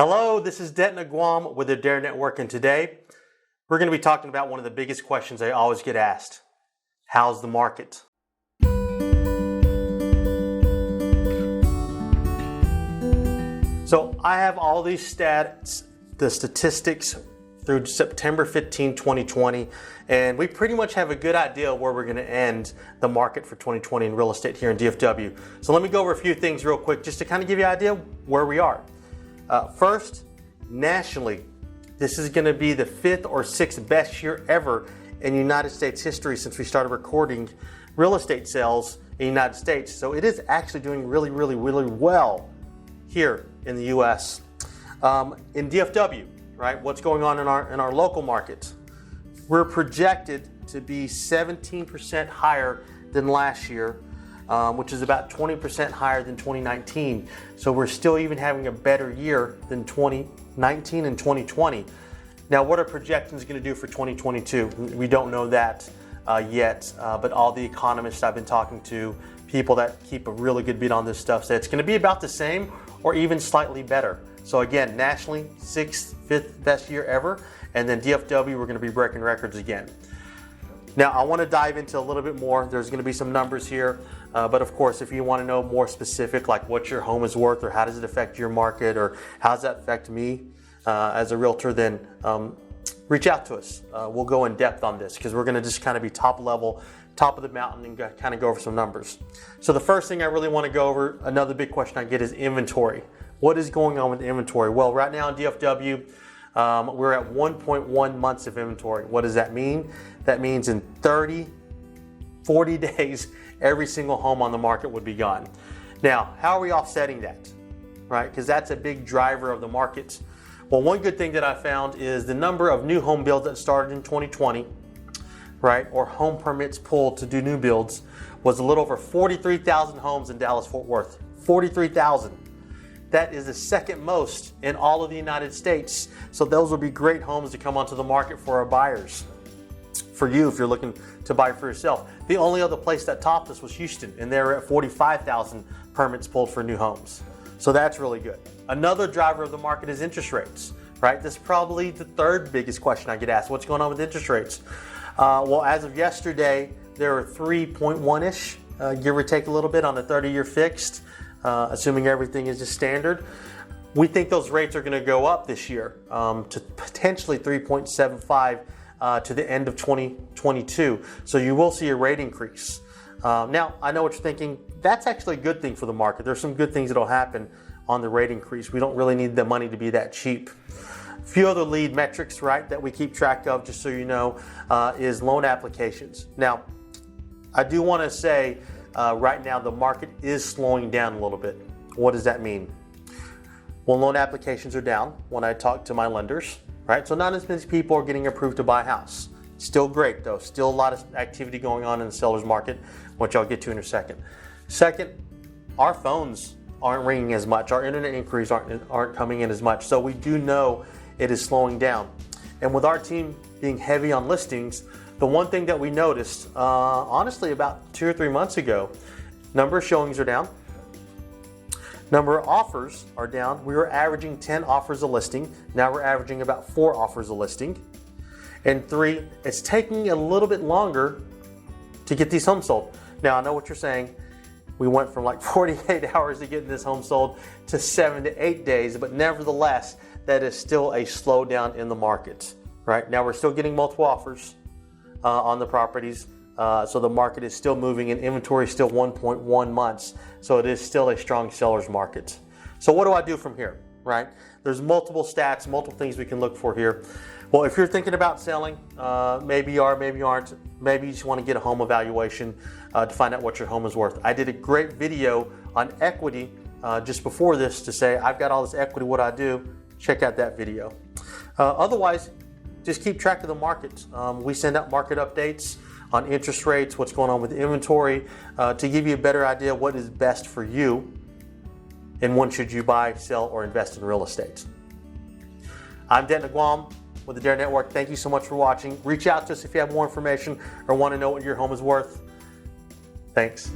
Hello, this is Denton Aguam with the Dare Network, and today we're going to be talking about one of the biggest questions I always get asked. How's the market? So I have all these stats, the statistics through September 15, 2020, and we pretty much have a good idea where we're going to end the market for 2020 in real estate here in DFW. So let me go over a few things real quick just to kind of give you an idea where we are. First, nationally, this is going to be the 5th or 6th best year ever in United States history since we started recording real estate sales in the United States. So it is actually doing really well here in the U.S. In DFW, right? What's going on in our local markets? We're projected to be 17% higher than last year, which is about 20% higher than 2019. So we're still even having a better year than 2019 and 2020. Now, what are projections going to do for 2022? We don't know that yet, but all the economists I've been talking to, people that keep a really good beat on this stuff, say it's going to be about the same or even slightly better. So again, nationally, 6th, 5th best year ever, and then DFW, we're going to be breaking records again. Now, I want to dive into a little bit more. There's going to be some numbers here, but of course, if you want to know more specific, like what your home is worth or how does it affect your market or how does that affect me as a realtor, then reach out to us. We'll go in depth on this because we're going to just kind of be top level, top of the mountain, and kind of go over some numbers. So the first thing I really want to go over, another big question I get, is inventory. What is going on with inventory? Well, right now in DFW, we're at 1.1 months of inventory. What does that mean? That means in 40 days, every single home on the market would be gone. Now, how are we offsetting that? Right? Because that's a big driver of the market. Well, one good thing that I found is the number of new home builds that started in 2020, right, or home permits pulled to do new builds, was a little over 43,000 homes in Dallas-Fort Worth. 43,000. That is the second most in all of the United States. So those will be great homes to come onto the market for our buyers. For you, if you're looking to buy for yourself. The only other place that topped us was Houston, and they're at 45,000 permits pulled for new homes. So that's really good. Another driver of the market is interest rates, right? This is probably the third biggest question I get asked. What's going on with interest rates? Well, as of yesterday, there are 3.1-ish, give or take a little bit on the 30-year fixed. Assuming everything is just standard. We think those rates are going to go up this year to potentially 3.75 to the end of 2022. So you will see a rate increase. Now, I know what you're thinking. That's actually a good thing for the market. There's some good things that will happen on the rate increase. We don't really need the money to be that cheap. A few other lead metrics, right, that we keep track of, just so you know, is loan applications. Now, I do want to say, right now, the market is slowing down a little bit. What does that mean? Well, loan applications are down when I talk to my lenders, right? So not as many people are getting approved to buy a house. Still great, though. Still a lot of activity going on in the seller's market, which I'll get to in a second. Second, our phones aren't ringing as much. Our internet inquiries aren't coming in as much. So we do know it is slowing down. And with our team being heavy on listings, the one thing that we noticed, honestly, about 2 or 3 months ago, number of showings are down. Number of offers are down. We were averaging 10 offers a listing. Now we're averaging about 4 offers a listing. And 3, it's taking a little bit longer to get these homes sold. Now, I know what you're saying. We went from like 48 hours to getting this home sold to 7 to 8 days, but nevertheless, that is still a slowdown in the market. Right now, we're still getting multiple offers on the properties. So the market is still moving and inventory is still 1.1 months. So it is still a strong seller's market. So what do I do from here, right? There's multiple stats, multiple things we can look for here. Well, if you're thinking about selling, maybe you are, maybe you aren't, maybe you just want to get a home evaluation to find out what your home is worth. I did a great video on equity just before this to say, I've got all this equity, what I do. Check out that video. Otherwise, just keep track of the market. We send out market updates on interest rates, what's going on with inventory, to give you a better idea what is best for you and when should you buy, sell, or invest in real estate. I'm Denton Aguam with the Dare Network. Thank you so much for watching. Reach out to us if you have more information or want to know what your home is worth. Thanks.